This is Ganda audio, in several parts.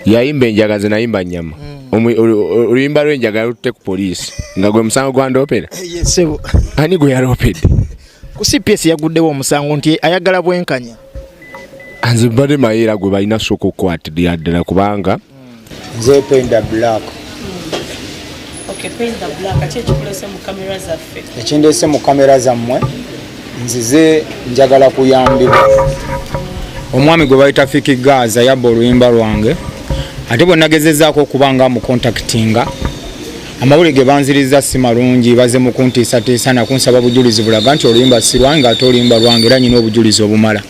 Yayimba enjagaza nayimba nyama. Oluyimba lw'enjagala lutte ku poliisi nga gwe musango gwa ndoopera. Yesebo. Ani gwe yaloopedde? Ku CPS yaguddewo omusango nti ayagala bwenkanya. Anze mbadde mayeera gwe balina sooka okukwatira ddala kubanga nze Penda Black. Okay, Penda Black ate ekikulese mu kamera zaffe. Ekindese mu kamera zammwe nzize njagala kuyambibwa. Omwami gwe bayita Fiki Gaza yabba oluyimba lwange ate bwe nagezezaako okubanga mu contactinga amawulire ge banziriza si malungi baze mu kuntiisatiisa nakunsaba bujulizi bulaga nti oluyimba si lwange ate oluyimba lwange era nyina obujulizi obumala.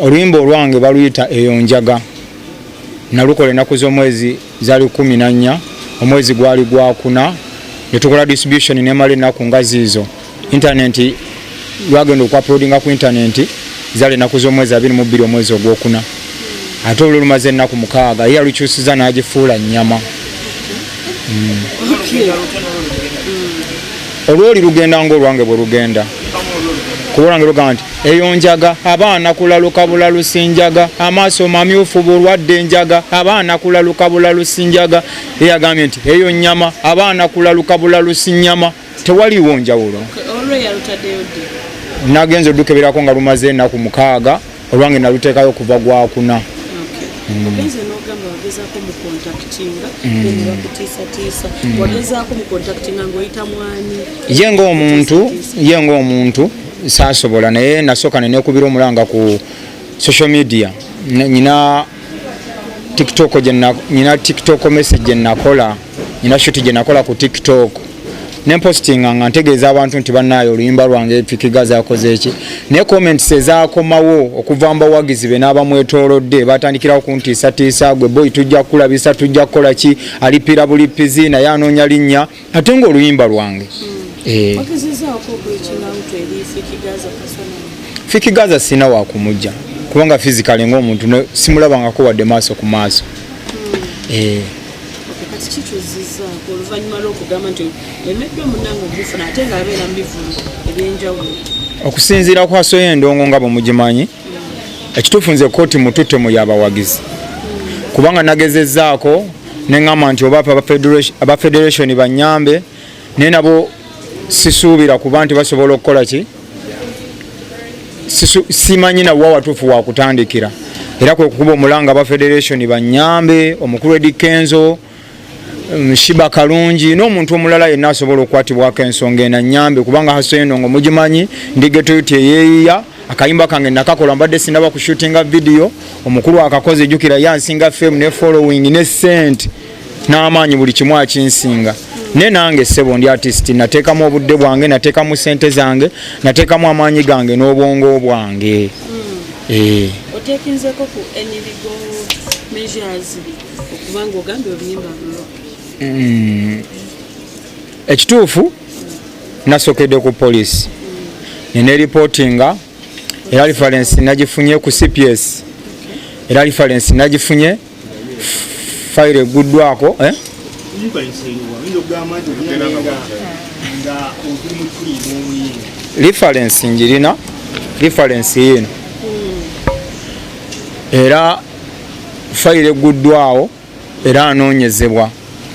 Oluyimba olwange baluyita eyo njaga nalukola ennaku z'omwezi zaali 14 omwezi gwali gwa 4 ne tukola distribution nemala ennaku nga ziizo internet lwagenda okuuploadinga ku internet zaali ennaku z'omwezi 22 omwezi ogwokuna ate olwo lumaze ennaku 6 ye alukyusiza n'agifuula nnyama. Olwoli lugenda ng'olwange bwe lugenda kubolange lugamba nti eyo njaga abaana kulaluka bulalu sinjaga amaaso mamyufu bulwadde njaga abaana kulaluka bulalu sinjaga eyagambye nti eyo nnyama abaana kulaluka bulalu sinnyama tewaliwo njawulo. Nagenza oddukeberako nga lumaze ennaku 6 olwange naluteekayo okuva gwa 4. Ye ng'omuntu saasobola naye nasooka nenekubira omulanga ku social media nyina TikTok message gye nakola nyina shoot gye nakola ku TikTok nempostinga nga ntegeeza abantu nti bannaayo oluyimba lwange Fiki Gaza yakoze eki naye comments ezaakomawo okuva mbawagizi be n'abamwetoolodde batandikirawo kuntiisatiisa gwe boy tujja kulabisa tujja kukola ki alipira bulipizi naye anoonya linnya ate ng'oluyimba lwange. Fiki Gaza sina wa kumujja kubanga physically ng'omuntu simulabangako wadde maaso ku maaso. Okusinziira ku Hasoye Endongo nga bwe mugimanyi ekituufu nze kooti mututte mu y'abawagizi kubanga nagezezzaako neŋŋamba nti oba aba federation bannyambe naye nabo sisuubira kuba nti basobola okukola ki simanyi nawa watuufu wa kutandikira era kwe kukuba omulanga aba federation bannyambe omukulu Eddie Kenzo Shiba Kalungi n'omuntu omulala yenna asobola okukwatibwako ensonga ena nnyambe kubanga Hasoye Endongo mugimanyi ndigeto yeeyiya akayimba kange nakakola mbadde sinaba ku shootinga video omukulu akakoze ejjukira yansinga fame ne following ne sent n'amaanyi buli kimu akinsinga ne nange ssebo ndi artist nateekamu obudde bwange nateekamu sente zange nateekamu amaanyi gange n'obwongo bwange. Otekinzeko ku enibigo measures okubanga ogambe oluyimba luno. Ekituufu nasokedde ku police nene reportinga era reference nagifunye ku CPS era reference nagifunye file guddwako reference njirina reference yino era file guddwawo era anoonyezebwa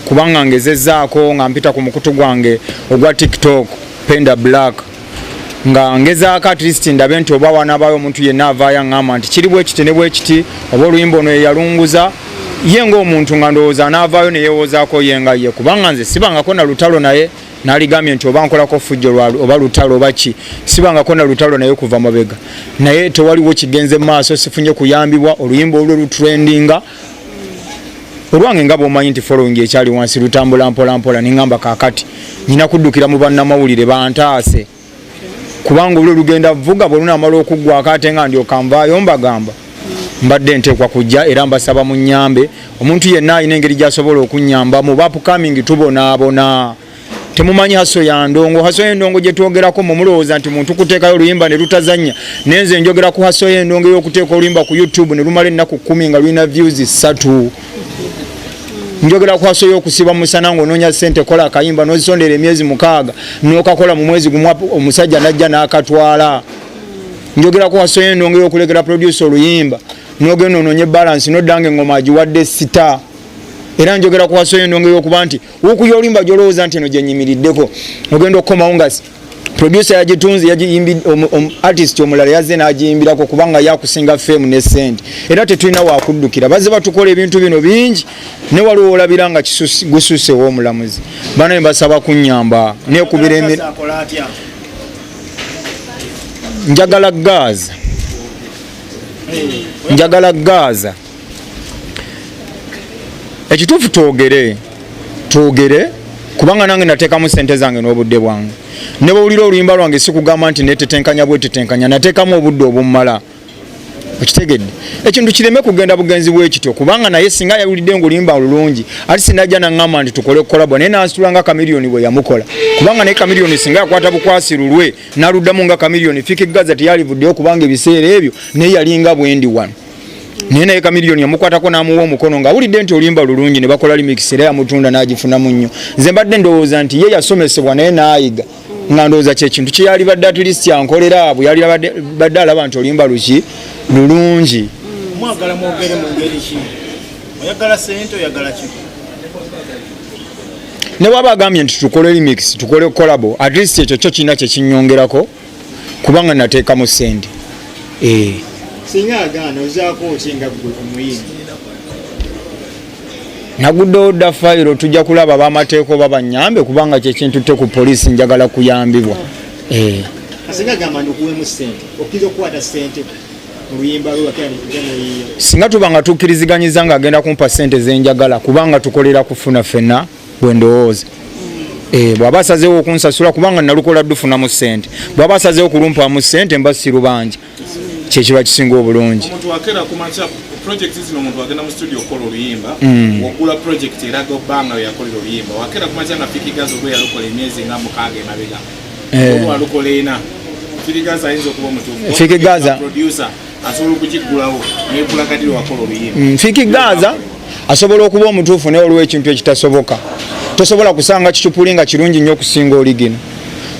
kubanga ngezezzaako nga mpita ku mukutu gwange ogwa TikTok Penda Black nga ngezaako at least ndabe nti oba wanaabayo omuntu yenna avaayo aŋŋamba nti kiri bwe kiti ne bwe kiti oba oluyimba ono yeyalunguza ye ng'omuntu nga ndowooza anaavaayo ne yeewozaako ye nga ye kubanga nze sibangako na lutalo naye n'aligambye nti oba nkolako fujjo oba lutalo oba ki sibangako na lutalo naye kuva mabega naye tewaliwo kigenze mu maaso sifunye kuyambibwa oluyimba olwo lutrendinga olwange nga bw'omanyi nti following ekyali wansi lutambula mpola mpola neŋŋamba kaakati nyina kuddukira mu bannamawulire bantaase kubanga olwo lugenda vuga bwe lunaamala okuggwako ate nga ndyoka nvaayo mbagamba mbadde nteekwa kujja era mbasaba mu nnyambe omuntu yenna alina engeri gy'asobola okunnyambamu bapukamingi tubonaabona temumanyi Hasoye Endongo Hasoye Endongo gye twogerako mulowooza nti muntu kuteekayo oluyimba ne lutazannya nenze njogera ku Hasoye Endongo ey'okuteeka oluyimba ku YouTube ne lumala ennaku 10 nga lulina views 3 njogera ku Hasoye okusiba musana ng'onoonya ssente kola akayimba n'ozisondera emyezi 6 n'okakola mu mwezi gumu omusajja n'ajja n'akatwala njogera ku Hasoye Endongo ey'okulegera producer oluyimba n'ogenda onoonye balance n'oddange engoma agiwadde sita. Era njogera ku Wasoyo ndongera okuba nti okuya oluyimba gy'olowooza nti eno gye nnyimiriddeko ogenda okukomawo nga producer yagitunze artist omulala yazze n'agiyimbirako kubanga yakusinga fame ne sente. Era tetulina wakuddukira bazze batukola ebintu bino bingi ne waliwo olabira nga gususse w'omulamuzi. Bana mbasaba kunnyamba nekubira njagala Gaza ekituufu twogere kubanga nange nateekamu sente zange n'obudde bwange ne bawulira oluyimba lwange sikugamba nti netetenkanya bwetetenkanya nateekamu obudde obumala okitegedde ekintu kireme kugenda bugenzi bwekityo kubanga naye singa yawulidde ng'oluyimba lulungi ati sinajja naŋŋamba nti tukole kolabo naye nansitulanga Chameleone bwe yamukola kubanga naye Chameleone singa yakwata bukwasi lulwe n'aluddamu nga Chameleone Fiki Gaza teyalivuddeyo kubanga ebiseera ebyo naye yalinga bwendi wano naye naye Chameleone yamukwatako n'amuwa omukono ng'awulidde nti oluyimba lulungi ne bakola remix era yamutunda n'agifunamu nnyo. Nze mbadde ndowooza nti ye yasomesebwa naye n'ayiga nga ndowooza kyekintu kye yali badde at least yankolera bwe yali badde alaba nti oluyimba lulungi. Mwagala mwogere mu ngeri ki? Oyagala sente oyagala ki? Ne waba agambye nti tukole remix tukole kolabo at least ekyo kyo kirina kye kinnyongerako kubanga nateekamu sente. Singa agaana ozaako okinga gwe omuyimbi. Nagudde odda fayiro tujja kulaba bamateeko babanyambe kubanga kyekintu te ku poliisi njagala kuyambibwa. Singa gamba ndukuwemu sente okiza okukwata sente oluyimba lwakani kugemoyiyo. Singa tubanga tukkiriziganyizza nga agenda kumpa sente zenjagala kubanga tukolera kufuna ffenna bwe ndowooza. Bw'aba asazeewo okunsasula kubanga nalukola dufunamu sente bw'aba asazeewo okulumpamu sente mba sirubanja kyekiba kisinga obulungi. Omuntu wakera kumacha project zino omuntu agenda mu studio okola oluyimba wakula project eraga obbanga yakolera oluyimba wakera kumacha nga Fiki Gaza olwe yalukola emyezi nga mukaaga emabega olwo alukola ena Fiki Gaza ayinza okuba omutuufu Fiki Gaza producer asobola okukigulawo nekula kadiri wakola oluyimba Fiki Gaza asobola okuba omutuufu naye olwo ekintu ekitasoboka tosobola kusanga kicupuli nga kirungi nnyo okusinga oligino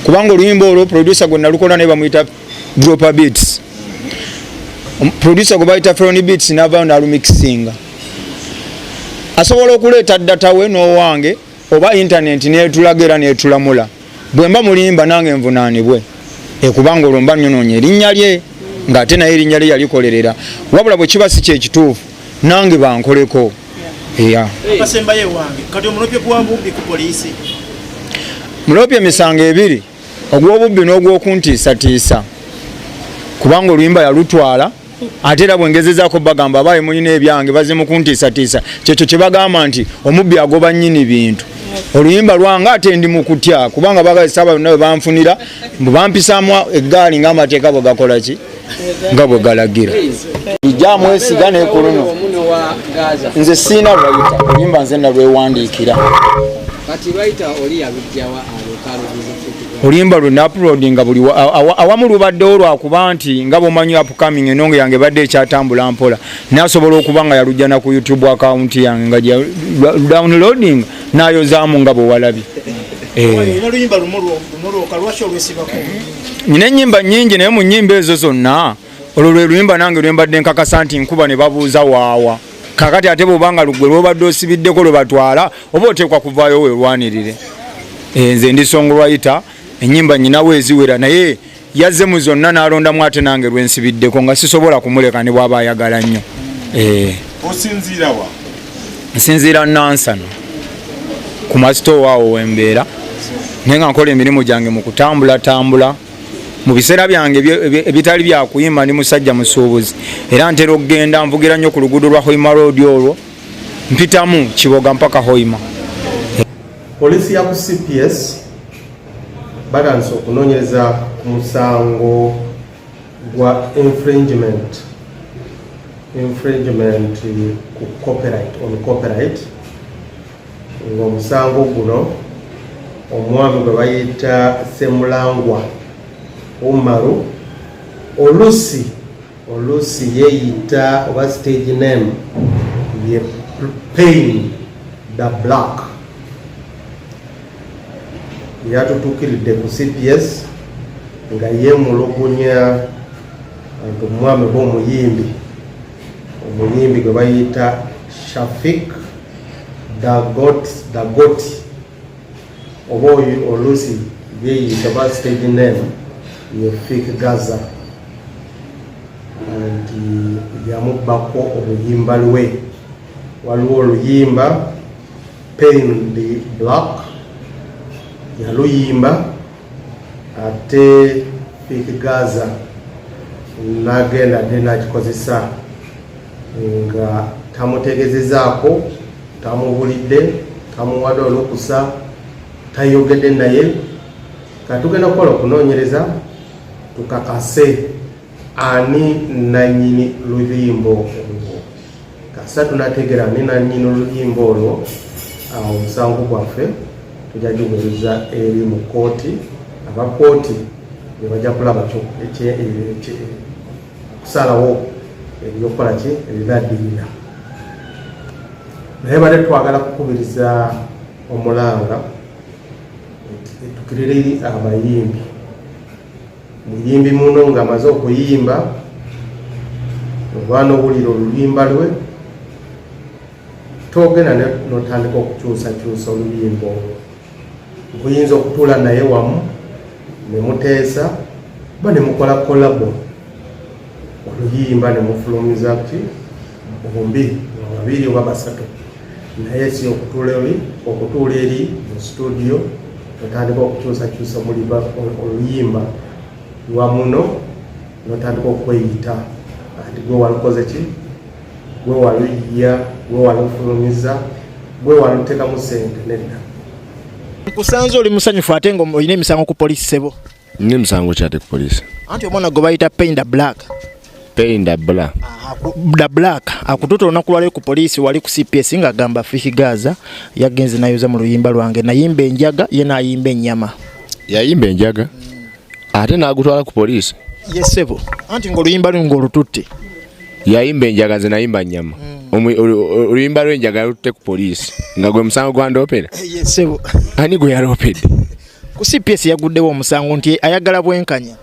kubanga oluyimba olwo producer gwe nalukola naye bamuyita Dropper Beats. Producer go bayita Frony Beats n'avaayo n'alumixinga asobola okuleeta data we n'owange oba internet n'etulaga era n'etulamula bwe mba mulimba nange nvunaanibwe kubanga olwo mba nnyonoonye erinnya lye ng'ate naye erinnya lye yalikolerera wabula bwe kiba si kyekituufu nange bankoleko. Akasembayo wange kati omulopye gw'ambubbi ku poliisi mulopye emisango ebiri ogw'obubbi n'ogw'okuntiisatiisa kubanga oluyimba yalutwala ate era bwengezezaako bagamba abaye mulina ebyange baze mu kuntiisatiisa kyekyo kye bagamba nti omubbi agoba nnyini bintu. Oluyimba lwange ate ndi mu kutya kubanga bagalisaba bonna bwe banfunira bwe bampisaamu eggaali ng'amateeka bwe gakola ki nga bwe galagira. Ijaamu esiga n'ekuluno nze siina lwayita oluyimba nze nalwewandiikira. Oluyimba lwe uploadinga buli awamu lubaddewo lwakuba nti nga bw'omanyi upcoming enongo yange badde ekyatambula mpola nasobola okuba nga yalujjana ku YouTube account yange nga downloading nayozaamu nga bwe walabye. Nina ennyimba nnyingi naye mu nnyimba ezo zonna olwo lwe luyimba nange lwe mbadde nkakasa nti nkuba ne babuuza waawa kakati ate bw'obanga lugwe lwobadde osibiddeko lwe batwala oba oteekwa kuvaayo weerwanirire. Nze ndi songwriter ennyimba nyinawo eziwera naye yazze mu zonna n'alondamu ate nange lwensibiddeko nga sisobola kumuleka ne bw'aba ayagala nnyo. Osinziira wa? Nsinziira Nansana ku masitoowa awo wembeera naye nga nkola emirimu gyange mu kutambula mu biseera byange ebitali byakuyimba ndi musajja musuubuzi era ntera okugenda nvugira nnyo ku luguudo lwa Hoima Road olwo mpitamu Kiboga mpaka Hoima. Polisi ya ku CPS baganso okunoonyereza ku musango gwa infringement ku copyright ng'omusango guno omwami gwe bayita Semulangwa Umaru olusi yeeyita oba stage name ye Pain the Black yatutuukiridde ku CPS nga yeemulugunya omwami b'omuyimbi omuyimbi gwe bayita Shafik Dagoti oba oluusi yeeyita ba stage name ye Fik Gaza nti yamubbako oluyimba lwe. Waliwo oluyimba Pain the Black yaluyimba ate Fik Gaza nagenda ate nakikozesa nga tamutegezezaako, tamubulidde, tamuwadde olukusa, tayogedde naye. Katugenda kukola okunoonyereza tukakase ani nanyini luyimbo olwo. Kasa tunategeera ani nanyini oluyimbo olwo, awo omusango gwaffe tujja guweereza eri mu kooti. Abakooti ne bajja kulaba kusalawo ebyokukola ki ebibaddirira. Naye bade twagala kukubiriza omulanga etukirire eri abayimbi. Muyimbi muno ng'amaze okuyimba oba n'owulira oluyimba lwe togenda n'otandika okukyusakyusa oluyimba olwo. Muyinza okutuula naye wamu ne muteesa oba ne mukola kolabo oluyimba ne mufulumiza ki bombi babiri oba basatu. Naye si okutuula eri mu studio otandika okukyusakyusa oluyimba lwa muno n'otandika okweyita ati gwe walukoze ki, gwe waluyiya, gwe walufulumiza, gwe waluteekamu ssente. Nedda nkusanze oli musanyufu ate nga olina emisango ku poliisi sebo. Nina emisango kyate ku poliisi. Anti omwana gwe bayita Pain the Black. Pain the Black. The Black akututa olunaku lwali ku poliisi wali ku CPS ng'agamba Fik Gaza yagenze nayoza mu luyimba lwange, nayimba enjaga ye nayimba ennyama. Yayimba enjaga ate n'agutwala ku poliisi. Yes sebo. Anti ng'oluyimba lungo olututte. Yayimba enjaga nze nayimba nnyama. Oluyimba lw'enjaga lutte ku poliisi nga gwe musango gwa ndoopera. Yes sebo. Ani gwe yaloopedde? Ku CPS yaguddewo omusango nti ayagala bwenkanya.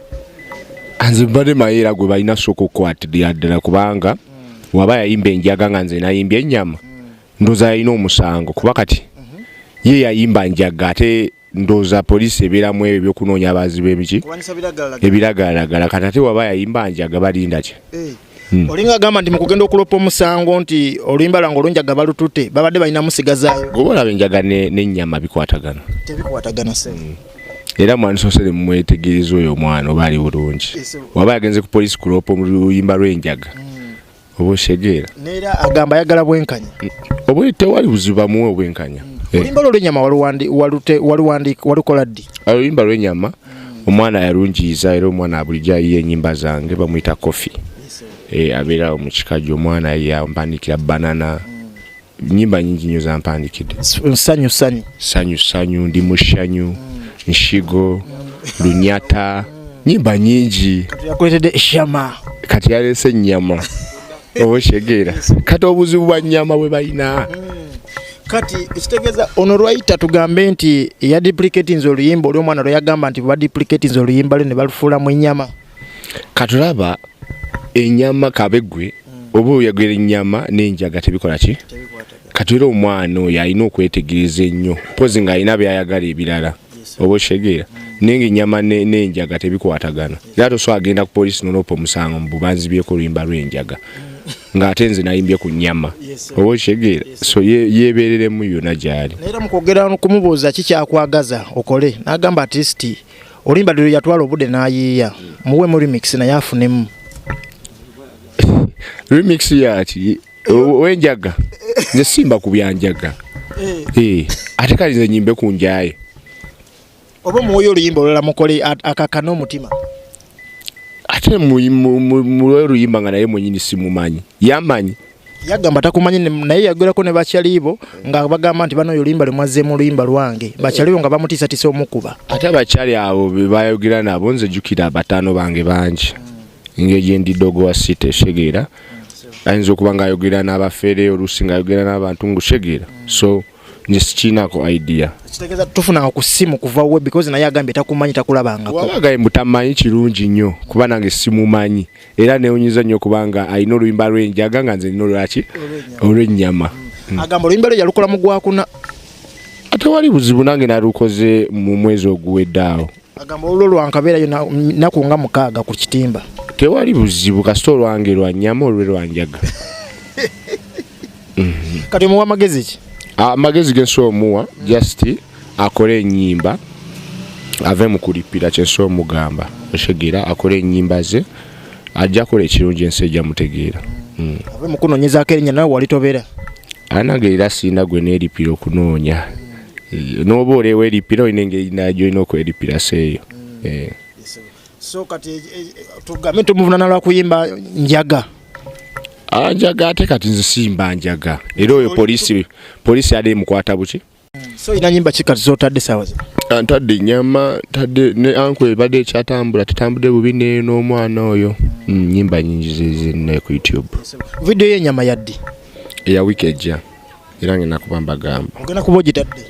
Anze mbadde mayeera gwe balina sooka okukwatirira ddala kubanga waba yayimba enjaga nga nze nayimbye ennyama ndooza yalina omusango kuba kati ye yayimba njaga ate ndooza poliisi ebeeramu ebyo ebyokunoonya abazibu ebiki ebiragalalagala kati ate waba yayimba njaga balinda ki. Olinga agamba nti mukugenda okulopa omusango nti oluyimba lwange olunjaga balututte babadde balina musigazaayo. Goba olaba enjaga n'ennyama bikwatagana. Tebikwatagana se. Era mwani sosere mwetegereza oyo omwana oba ali bulungi. Waba yagenze ku poliisi kulopa oluyimba lw'enjaga. Oba osegeera. Neera agamba ayagala bwenkanya. Oba tewali buzibu bamuwe obwenkanya. Oluyimba lw'ennyama walukola ddi? Oluyimba lw'ennyama omwana yalungiiza era omwana bulijjo ayiye ennyimba zange bamuyita Kofi. Abeera mu kikajjo omwana yampandikira banana. Nnyimba nyingi nnyo zampandikidde. Sanyu ndi mushanyu. Nshigo, lunyata, nyimba nyingi. Yakuletedde shama. Kati yalese nnyama. Obushegera. Kati obuzibu bwa nnyama bwe balina. Kati ekitegeeza ono lwayita tugambe nti ya duplicating oluyimba oli omwana lwe yagamba nti bwa duplicating oluyimba lwe ne balufuulamu ennyama. Katulaba ennyama kabegwe oba oyagera ennyama n'enjaga tebikola ki? Kati era omwana oyo alina okwetegereza ennyo mpozi ng'alina byayagala ebirala. Oba osegeera nenga ennyama n'enjaga tebikwatagana. Era tosobola agenda ku poliisi n'oloopa omusango mu bubanzibyeko oluyimba lw'enjaga ng'ate nze nayimbye ku nnyama. Oba osegeera so yeebereremu yonna gy'ali. Naera mu kwogera kumubuuza ki kyakwagaza okole n'agamba artist oluyimba lwe yatwala obudde n'ayiiya muwemu remix naye afunemu. Remix yaki w'enjaga nze simba ku byanjaga. Ate kali nze nyimbe ku njaye. Oba muwoyo oluyimba olulala mukole akakana omutima. Ate mu luyimba nga naye mwenyini simumanyi. Yamanyi. Yagamba takumanyi naye yagerako ne bakyalibo nga bagamba nti bano oluyimba lwemwazze mu luyimba lwange. Bakyalibo nga bamutiisatiisa omukuba. Ate abakyali abo be bayogera nabo nze jjukira abataano bange bangi. Engeri gye ndi dogo wa site Shegeera. Ayinza okuba ng'ayogera n'abafere oluusi ng'ayogera n'abantu ngushegera. So nje sikinako idea. Kitegeeza tufuna ku simu kuva we because naye agambye takumanyi takulabanga. Wabagaye mutamanyi kirungi nnyo kuba nange simumanyi era neewunyiza nnyo kubanga alina oluyimba lw'enjaga nga nze nina olwaki olw'ennyama. Agamba oluyimba lwe yalukola mu Gwakuna. Ate wali buzibu nange nalukoze mu mwezi oguwedde awo. Agamba olwo lwankabeerayo naku nga 6 ku kitimba. Tewali buzibu kasita olwange lwa nnyama olwe lwanjaga. Kati muwa magezi ki? Amagezi genso omuwa just akole ennyimba ave mu kulipira kyenso omugamba oshegera akole ennyimba ze ajja kola ekirungi ensi ejja mutegeera. Ave mu kunoonyezaako erinnya nawe wali tobeera. Anange era sina gwe neeripira okunoonya. N'oba oleewo eripira olina engeri nayo olina okweripira seeyo. So kati tugambe tumuvunaana lwa kuyimba njaga. Njaga ate kati nze simba njaga. Era oyo poliisi yali emukwata buki? So ina nyimba ki kati z'otadde saawa zino? Ntadde nnyama, ntadde ne ankwe ebadde ekyatambula tetambudde bubi ne n'omwana oyo. Nnyimba nnyingi zirina ku YouTube. Video y'ennyama yaddi? Eya wiiki ejja. Era ngenda kuba mbagamba. Ogenda kuba ogitadde?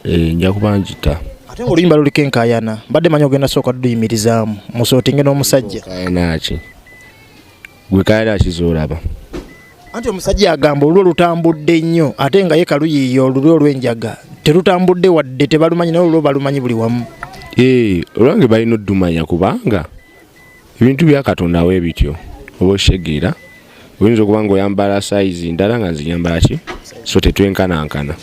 Nja kuba njita. Ate ng'oluyimba luliko enkaayana. Mbadde manyi ogenda sooka duyimirizaamu. Musootinge n'omusajja. Kaayana ki? Gwe kaayana ki z'olaba? Anti omusajja agamba olwo lutambudde nnyo ate nga ye kaluyiiyo olulwo olw'enjaga terutambudde wadde tebalumanyi naye olwo balumanyi buli wamu. Olwange balina oddumanya kubanga ebintu bya Katonda awe bityo oba oshegeera oyinza okuba ng'oyambala sayizi ndala nga nziyambala ki so tetwenkanankana.